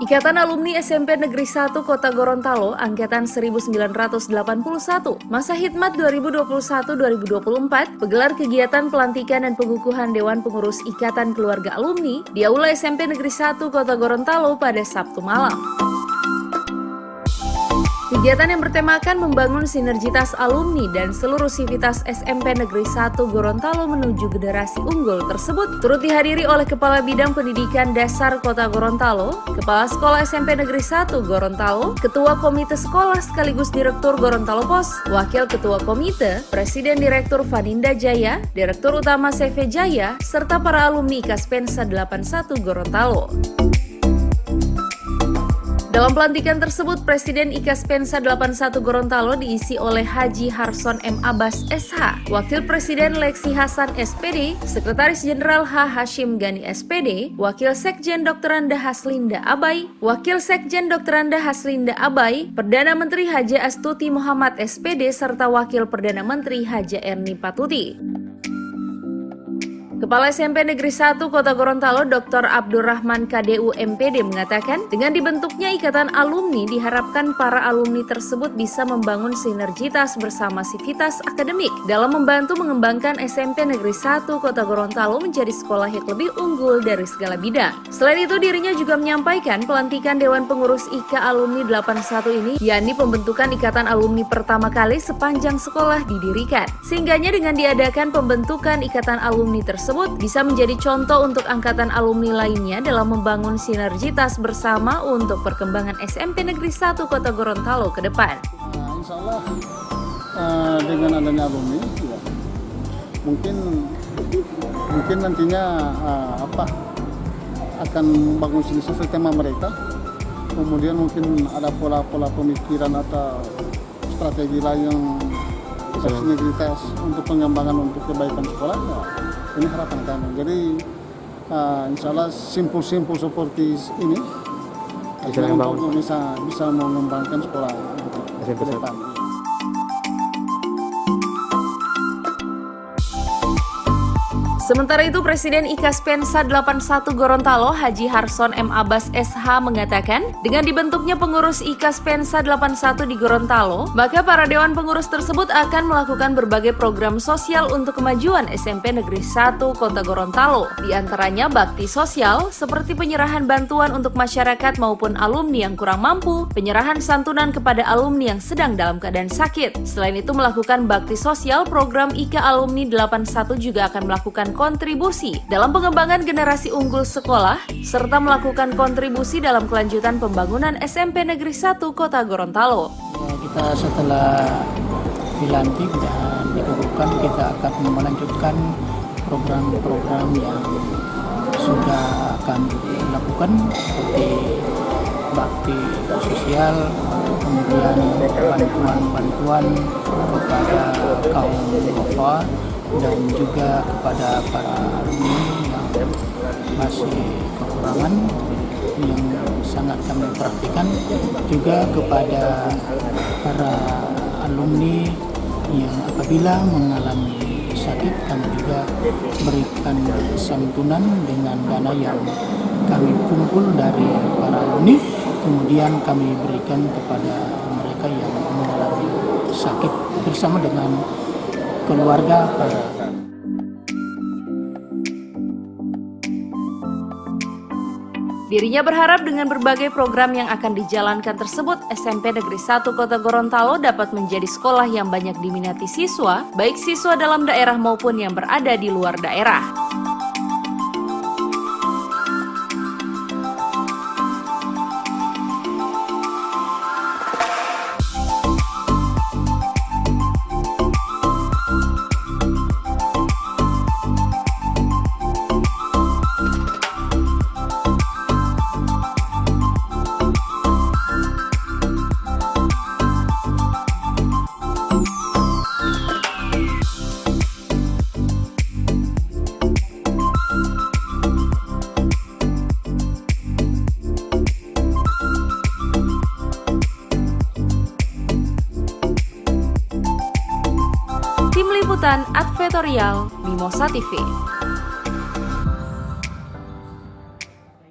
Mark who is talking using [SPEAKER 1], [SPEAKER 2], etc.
[SPEAKER 1] Ikatan Alumni SMP Negeri 1 Kota Gorontalo Angkatan 1981 masa khidmat 2021-2024 menggelar kegiatan pelantikan dan pengukuhan Dewan Pengurus Ikatan Keluarga Alumni di Aula SMP Negeri 1 Kota Gorontalo pada Sabtu malam. Kegiatan yang bertemakan membangun sinergitas alumni dan seluruh sivitas SMP Negeri 1 Gorontalo menuju generasi unggul tersebut turut dihadiri oleh Kepala Bidang Pendidikan Dasar Kota Gorontalo, Kepala Sekolah SMP Negeri 1 Gorontalo, Ketua Komite Sekolah sekaligus Direktur Gorontalo Pos, Wakil Ketua Komite, Presiden Direktur Vaninda Jaya, Direktur Utama CV Jaya, serta para alumni Ikaspensa 81 Gorontalo. Dalam pelantikan tersebut, Presiden Ikaspensa 81 Gorontalo diisi oleh Haji Harson M. Abbas SH, Wakil Presiden Leksi Hasan SPD, Sekretaris Jenderal H. Hashim Gani SPD, Wakil Sekjen Dr. Anda Haslinda Abai, Wakil Sekjen Dr. Anda Haslinda Abai, Perdana Menteri Haja Astuti Muhammad SPD, serta Wakil Perdana Menteri Haja Erni Patuti. Kepala SMP Negeri 1 Kota Gorontalo Dr. Abdurrahman KDU MPD mengatakan, dengan dibentuknya Ikatan Alumni diharapkan para alumni tersebut bisa membangun sinergitas bersama sivitas akademik dalam membantu mengembangkan SMP Negeri 1 Kota Gorontalo menjadi sekolah yang lebih unggul dari segala bidang. Selain itu, dirinya juga menyampaikan pelantikan Dewan Pengurus IKA Alumni 81 ini, yakni pembentukan Ikatan Alumni pertama kali sepanjang sekolah didirikan. Sehingganya dengan diadakan pembentukan Ikatan Alumni tersebut bisa menjadi contoh untuk angkatan alumni lainnya dalam membangun sinergitas bersama untuk perkembangan SMP Negeri 1 Kota Gorontalo ke depan.
[SPEAKER 2] Insya Allah dengan adanya alumni, ya, mungkin nantinya akan membangun sesuai tema mereka. Kemudian mungkin ada pola-pola pemikiran atau strategi lain yang sinergitas untuk pengembangan untuk kebaikan sekolah. Ya. Ini harapan kami. Jadi insya Allah simpul-simpul seperti ini bisa mengembangkan sekolah ke depan.
[SPEAKER 1] Sementara itu, Presiden Ikaspensa 81 Gorontalo Haji Harson M. Abbas SH mengatakan, dengan dibentuknya pengurus Ikaspensa 81 di Gorontalo, maka para dewan pengurus tersebut akan melakukan berbagai program sosial untuk kemajuan SMP Negeri 1 Kota Gorontalo. Di antaranya bakti sosial seperti penyerahan bantuan untuk masyarakat maupun alumni yang kurang mampu, penyerahan santunan kepada alumni yang sedang dalam keadaan sakit. Selain itu, melakukan bakti sosial, program IKA Alumni 81 juga akan melakukan kontribusi dalam pengembangan generasi unggul sekolah, serta melakukan kontribusi dalam kelanjutan pembangunan SMP Negeri 1 Kota Gorontalo.
[SPEAKER 3] Ya, kita setelah dilantik dan dikukuhkan, kita akan melanjutkan program-program yang sudah akan dilakukan seperti bakti sosial, kemudian bantuan-bantuan kepada kaum duafa dan juga kepada para alumni yang masih kekurangan yang sangat kami perhatikan, juga kepada para alumni yang apabila mengalami sakit kami juga berikan santunan dengan dana yang kami kumpul dari para alumni, kemudian kami berikan kepada mereka yang mengalami sakit bersama dengan keluarga para.
[SPEAKER 1] Dirinya berharap dengan berbagai program yang akan dijalankan tersebut, SMP Negeri 1 Kota Gorontalo dapat menjadi sekolah yang banyak diminati siswa, baik siswa dalam daerah maupun yang berada di luar daerah. Tim Liputan Advertorial Mimosa TV.